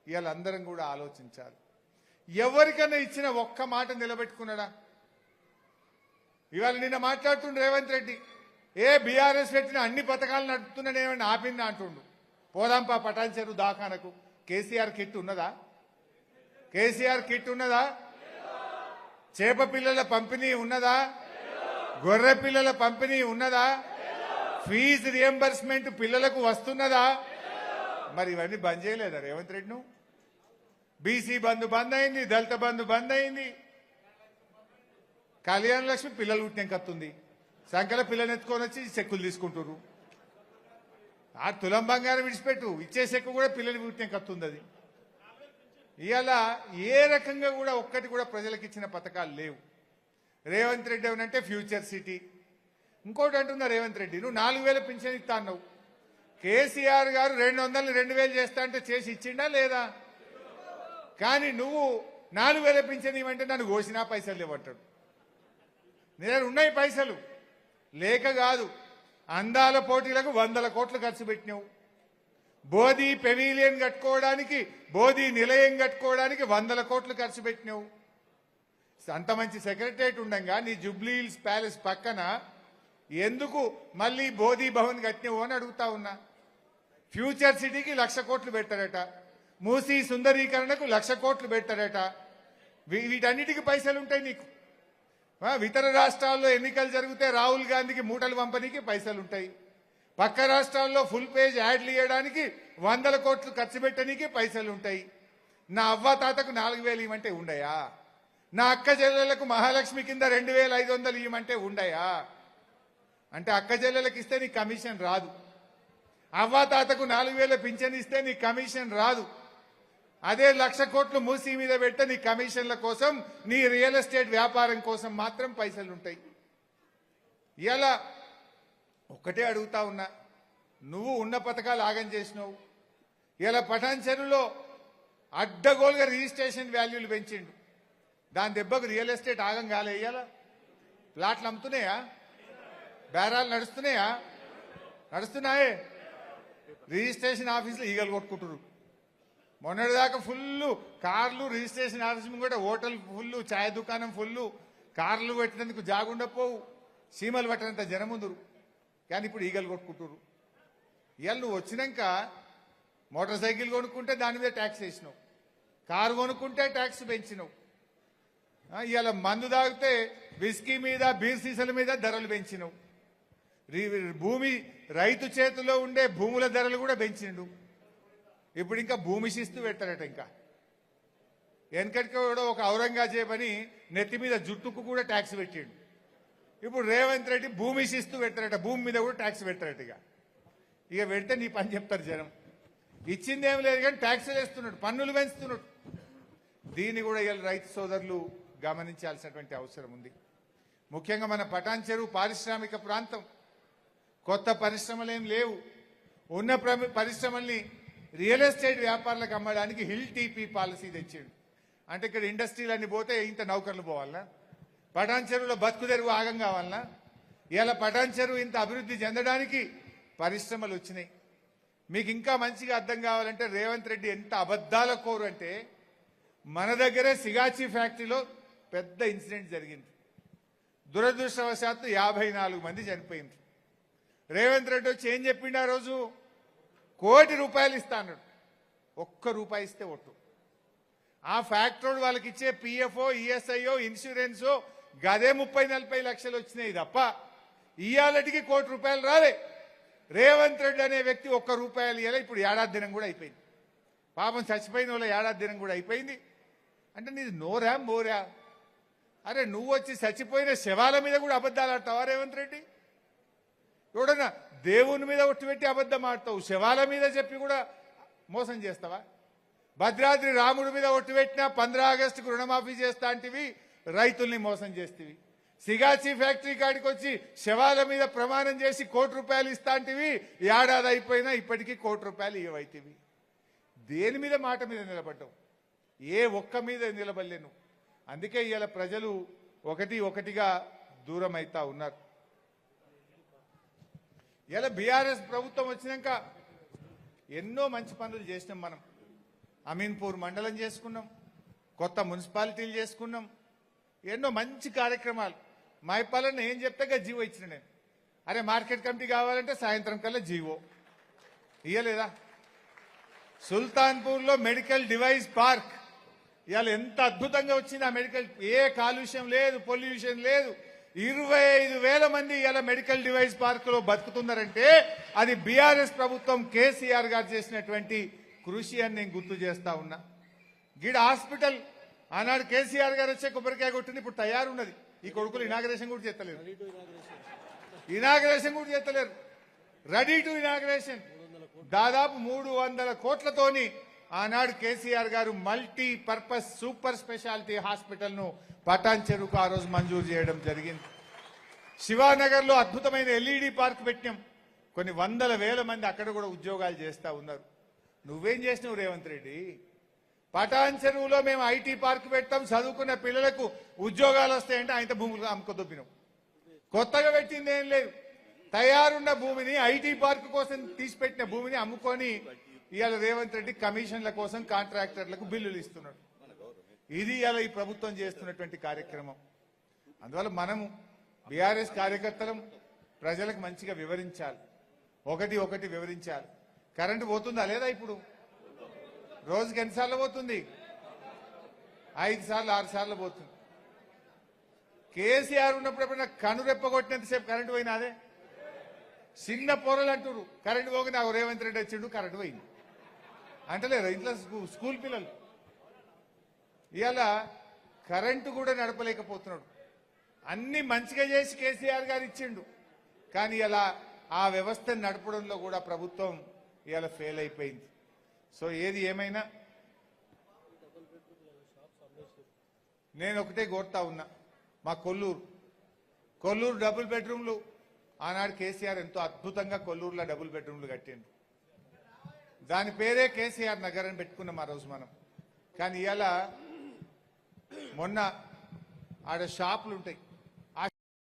వీళ్ళందరం కూడా ఆలోచించాలి. ఎవరికైనా ఇచ్చిన ఒక్క మాట నిలబెట్టుకున్నాడా? ఇవాళ నిన్న మాట్లాడుతుండు రేవంత్ రెడ్డి, బీఆర్ఎస్ పెట్టిన అన్ని పథకాలు నడుపుతున్నాడేమని ఆపిందా అంటుండు. పోదాంపా పటాన్ చెరువు దాఖానకు. కేసీఆర్ కిట్ ఉన్నదా? కేసీఆర్ కిట్ ఉన్నదా? చేప పిల్లల పంపిణీ ఉన్నదా? గొర్రె పిల్లల పంపిణీ ఉన్నదా? ఫీజు రియంబర్స్మెంట్ పిల్లలకు వస్తున్నదా? మరి ఇవన్నీ బంద్ చేయలేదా రేవంత్ రెడ్డి? నువ్వు బీసీ బంధు బంద్ అయింది, దళిత బంధు బంద్ అయింది, కళ్యాణ లక్ష్మి పిల్లలు పుట్టిన కత్తుంది, సంఖ్యలో పిల్లలు ఎత్తుకొని వచ్చి చెక్కులు తీసుకుంటారు. ఆ తులం బంగారం విడిచిపెట్టు, ఇచ్చే చెక్కు కూడా పిల్లలు పుట్టిన కత్తుంది. అది ఇవాళ ఏ రకంగా కూడా ఒక్కటి కూడా ప్రజలకు ఇచ్చిన పథకాలు లేవు. రేవంత్ రెడ్డి ఏమనంటే ఫ్యూచర్ సిటీ, ఇంకోటి అంటున్నా రేవంత్ రెడ్డి, నువ్వు 4,000 పింఛన్ ఇస్తా అన్నావు. కేసీఆర్ గారు 200 2,000 చేస్తా అంటే చేసి ఇచ్చిండా లేదా? కానీ నువ్వు 4,000 పింఛన్ ఇవ్వంటే నన్ను కోసినా పైసలు లేవంటాడు. నేను ఉన్నాయి పైసలు లేక కాదు, అందాల పోటీలకు 100 కోట్లు ఖర్చు పెట్టినావు. బోధి పెవిలియన్ కట్టుకోవడానికి, బోధి నిలయం కట్టుకోవడానికి 100 కోట్లు ఖర్చు పెట్టినావు. అంత మంచి సెక్రటరియట్ ఉండగా నీ జూబ్లీ హిల్స్ ప్యాలెస్ పక్కన ఎందుకు మళ్ళీ బోధి భవన్ కట్టినవు అని అడుగుతా ఉన్నా. ఫ్యూచర్ సిటీకి 1,00,000 కోట్లు పెట్టారట, మూసీ సుందరీకరణకు 1,00,000 కోట్లు పెట్టారట. వీటన్నిటికీ పైసలు ఉంటాయి నీకు. ఇతర రాష్ట్రాల్లో ఎన్నికలు జరిగితే రాహుల్ గాంధీకి మూటలు పంపనీకి పైసలు ఉంటాయి. పక్క రాష్ట్రాల్లో ఫుల్ పేజ్ యాడ్లు ఇవ్వడానికి 100 కోట్లు ఖర్చు పెట్టనీకి పైసలు ఉంటాయి. నా అవ్వ తాతకు 4,000 ఇవ్వమంటే ఉండయా? నా అక్క చెల్లెలకు మహాలక్ష్మి కింద 2,500 ఇవ్వమంటే ఉండయా? అంటే అక్క చెల్లెలకు ఇస్తే నీ కమిషన్ రాదు, అవ్వ తాతకు 4,000 పింఛన్ ఇస్తే నీ కమిషన్ రాదు. అదే 1,00,000 కోట్లు మూసీ మీద పెడితే నీ కమిషన్ల కోసం, నీ రియల్ ఎస్టేట్ వ్యాపారం కోసం మాత్రం పైసలు ఉంటాయి. ఇలా ఒక్కటే అడుగుతా ఉన్నా, నువ్వు ఉన్న పథకాలు ఆగం చేసినావు. ఇలా పటాన్ చెరువులో అడ్డగోలుగా రిజిస్ట్రేషన్ వాల్యూలు పెంచిండు. దాని దెబ్బకు రియల్ ఎస్టేట్ ఆగం కాలే. ఇయ్యాలా ప్లాట్లు అమ్ముతున్నాయా? బేరాలు నడుస్తున్నాయా? నడుస్తున్నాయే. రిజిస్ట్రేషన్ ఆఫీసులు ఈగలు కొట్టుకుంటారు. మొన్నటిదాకా ఫుల్ కార్లు రిజిస్ట్రేషన్ ఆఫీస్ కూడా, హోటల్ ఫుల్, ఛాయ్ దుకాణం ఫుల్, కార్లు పెట్టినందుకు జాగుండపోవు, సీమలు పట్టినంత జనం ముందురు. కానీ ఇప్పుడు ఈగలు కొట్టుకుంటారు. ఇవాళ నువ్వు వచ్చినాక మోటార్ సైకిల్ కొనుక్కుంటే దాని మీద ట్యాక్స్ వేసినావు, కారు కొనుక్కుంటే ట్యాక్స్ పెంచినావు, ఇవాళ మందు తాగితే విస్కీ మీద బీర్ సీసాల మీద ధరలు పెంచినావు, భూమి రైతు చేతిలో ఉండే భూముల ధరలు కూడా పెంచిండు. ఇప్పుడు ఇంకా భూమి శిస్తు పెట్టారట. ఇంకా వెనకటికి కూడా ఒక ఔరంగజేబ్ అని నెత్తి మీద జుట్టుకు కూడా ట్యాక్స్ పెట్టిండు. ఇప్పుడు రేవంత్ రెడ్డి భూమి శిస్తు పెట్టారట, భూమి మీద కూడా ట్యాక్స్ పెట్టారట. ఇక పెడితే నీ పని చెప్తారు జనం. ఇచ్చిందేం లేదు కానీ ట్యాక్సులు వేస్తున్నాడు, పన్నులు పెంచుతున్నాడు. దీన్ని కూడా ఇవాళ రైతు సోదరులు గమనించాల్సినటువంటి అవసరం ఉంది. ముఖ్యంగా మన పటాన్ చెరువు పారిశ్రామిక ప్రాంతం, కొత్త పరిశ్రమలు ఏం లేవు. ఉన్న పరిశ్రమల్ని రియల్ ఎస్టేట్ వ్యాపారులకు అమ్మడానికి హిల్ టీపీ పాలసీ తెచ్చిండు. అంటే ఇక్కడ ఇండస్ట్రీలన్నీ పోతే ఇంత నౌకర్లు పోవాలనా? పటాన్ చెరువులో బతుకు తెరువు ఆగం కావాలనా? ఇలా పటాన్ చెరువు ఇంత అభివృద్ధి చెందడానికి పరిశ్రమలు వచ్చినాయి. మీకు ఇంకా మంచిగా అర్థం కావాలంటే రేవంత్ రెడ్డి ఎంత అబద్ధాల కోరు అంటే, మన దగ్గరే సిగాచి ఫ్యాక్టరీలో పెద్ద ఇన్సిడెంట్ జరిగింది. దురదృష్టవశాత్తు 54 మంది చనిపోయింది. రేవంత్ రెడ్డి వచ్చి ఏం చెప్పిండు ఆ రోజు? ₹1 కోటి ఇస్తా అన్నాడు. ₹1 ఇస్తే ఒట్టు. ఆ ఫ్యాక్టరీ వాళ్ళకి ఇచ్చే పిఎఫ్ఓ, ఈఎస్ఐఓ, ఇన్సూరెన్సో గదే 30-40 లక్షలు వచ్చినాయి తప్ప ఇవాళటికి ₹1 కోటి రాలే. రేవంత్ రెడ్డి అనే వ్యక్తి ₹1 ఇవ్వాలి. ఇప్పుడు ఏడాది దినం కూడా అయిపోయింది. పాపం చచ్చిపోయిన వాళ్ళ ఏడాది దినం కూడా అయిపోయింది. అంటే నీది నోరా మోరా? అరే నువ్వు వచ్చి చచ్చిపోయిన శవాల మీద కూడా అబద్ధాలు ఆడతావా రేవంత్ రెడ్డి? ఎవడన్నా దేవుని మీద ఒట్టుపెట్టి అబద్ధం ఆడతావు, శవాల మీద చెప్పి కూడా మోసం చేస్తావా? భద్రాద్రి రాముడి మీద ఒట్టుపెట్టినా 15 ఆగస్టుకు రుణమాఫీ చేస్తా అంటివి, రైతుల్ని మోసం చేస్తేవి. సిగాచి ఫ్యాక్టరీ కాడికి వచ్చి శవాల మీద ప్రమాణం చేసి ₹1 కోటి ఇస్తా అంటివి, ఏడాది అయిపోయినా ఇప్పటికీ ₹1 కోటి ఇవ్వైతివి. దేని మీద మాట మీద నిలబడ్డావు? ఏ ఒక్క మీద నిలబడలేను. అందుకే ఇవాళ ప్రజలు ఒకటిగా దూరం అవుతా ఉన్నారు. ఇలా బీఆర్ఎస్ ప్రభుత్వం వచ్చినాక ఎన్నో మంచి పనులు చేసినాం. మనం అమీన్పూర్ మండలం చేసుకున్నాం, కొత్త మున్సిపాలిటీలు చేసుకున్నాం, ఎన్నో మంచి కార్యక్రమాలు. మైపాలన్న ఏం చెప్తే జీవో ఇచ్చిన నేను. అరే మార్కెట్ కమిటీ కావాలంటే సాయంత్రం కల్లా జీవో ఇయ్యలేదా? సుల్తాన్పూర్లో మెడికల్ డివైస్ పార్క్ ఇవాళ ఎంత అద్భుతంగా వచ్చింది. ఆ మెడికల్ ఏ కాలుష్యం లేదు, పొల్యూషన్ లేదు. 25,000 మంది ఇలా మెడికల్ డివైస్ పార్క్ లో బతుకుతున్నారంటే అది బీఆర్ఎస్ ప్రభుత్వం కేసీఆర్ గారు చేసినటువంటి కృషి అని నేను గుర్తు చేస్తా ఉన్నా. గిడ హాస్పిటల్ ఆనాడు కేసీఆర్ గారు వచ్చే కొబ్బరికాయ కొట్టింది, ఇప్పుడు తయారున్నది. ఈ కొడుకులు ఇనాగ్రేషన్ కూడా చేస్తలేరు, రెడీ టు ఇనాగ్రేషన్. దాదాపు 300 కోట్లతోని ఆనాడు కేసీఆర్ గారు multi purpose super speciality hospital ను పటాన్ చెరువుకు ఆ రోజు మంజూరు చేయడం జరిగింది. శివానగర్ లో అద్భుతమైన ఎల్ఈడి పార్క్ పెట్టినాం. కొన్ని 100,000 మంది అక్కడ కూడా ఉద్యోగాలు చేస్తా ఉన్నారు. నువ్వేం చేసినావు రేవంత్ రెడ్డి? పటాన్ చెరువులో మేము ఐటీ పార్క్ పెడతాం, చదువుకున్న పిల్లలకు ఉద్యోగాలు వస్తాయంటే ఆయన భూములు అమ్ముకొద్దుపినాం. కొత్తగా పెట్టింది ఏం లేదు. తయారున్న భూమిని ఐటీ పార్క్ కోసం తీసిపెట్టిన భూమిని అమ్ముకొని ఇవాళ రేవంత్ రెడ్డి కమిషన్ల కోసం కాంట్రాక్టర్లకు బిల్లులు ఇస్తున్నాడు. ఇది ఇవాళ ఈ ప్రభుత్వం చేస్తున్నటువంటి కార్యక్రమం. అందువల్ల మనము బీఆర్ఎస్ కార్యకర్తలం ప్రజలకు మంచిగా వివరించాలి, ఒకటి వివరించాలి. కరెంటు పోతుందా లేదా? ఇప్పుడు రోజుకి ఎన్నిసార్లు పోతుంది? 5 సార్లు 6 సార్లు పోతుంది. కేసీఆర్ ఉన్నప్పుడు ఎప్పుడైనా కనురెప్పగొట్టినంతసేపు కరెంటు పోయినా? అదే చిన్న పొరలు అంటారు. కరెంటు పోగి నాకు రేవంత్ రెడ్డి వచ్చిండు కరెంటు పోయింది అంటలేరు ఇంట్లో స్కూల్ పిల్లలు. ఇవాళ కరెంటు కూడా నడపలేకపోతున్నాడు. అన్ని మంచిగా చేసి కేసీఆర్ గారు ఇచ్చిండు, కానీ ఇలా ఆ వ్యవస్థను నడపడంలో కూడా ప్రభుత్వం ఇవాళ ఫెయిల్ అయిపోయింది. సో ఏది ఏమైనా నేను ఒకటే కోరుతా ఉన్నా, మా కొల్లూరు డబుల్ బెడ్రూమ్లు ఆనాడు కేసీఆర్ ఎంతో అద్భుతంగా కొల్లూరులో డబుల్ బెడ్రూమ్లు కట్టిండు. దాని పేరే కేసీఆర్ నగర్ అని పెట్టుకున్నాం ఆ రోజు మనం. కానీ ఇవాళ మొన్న ఆడ షాపులు ఉంటాయి,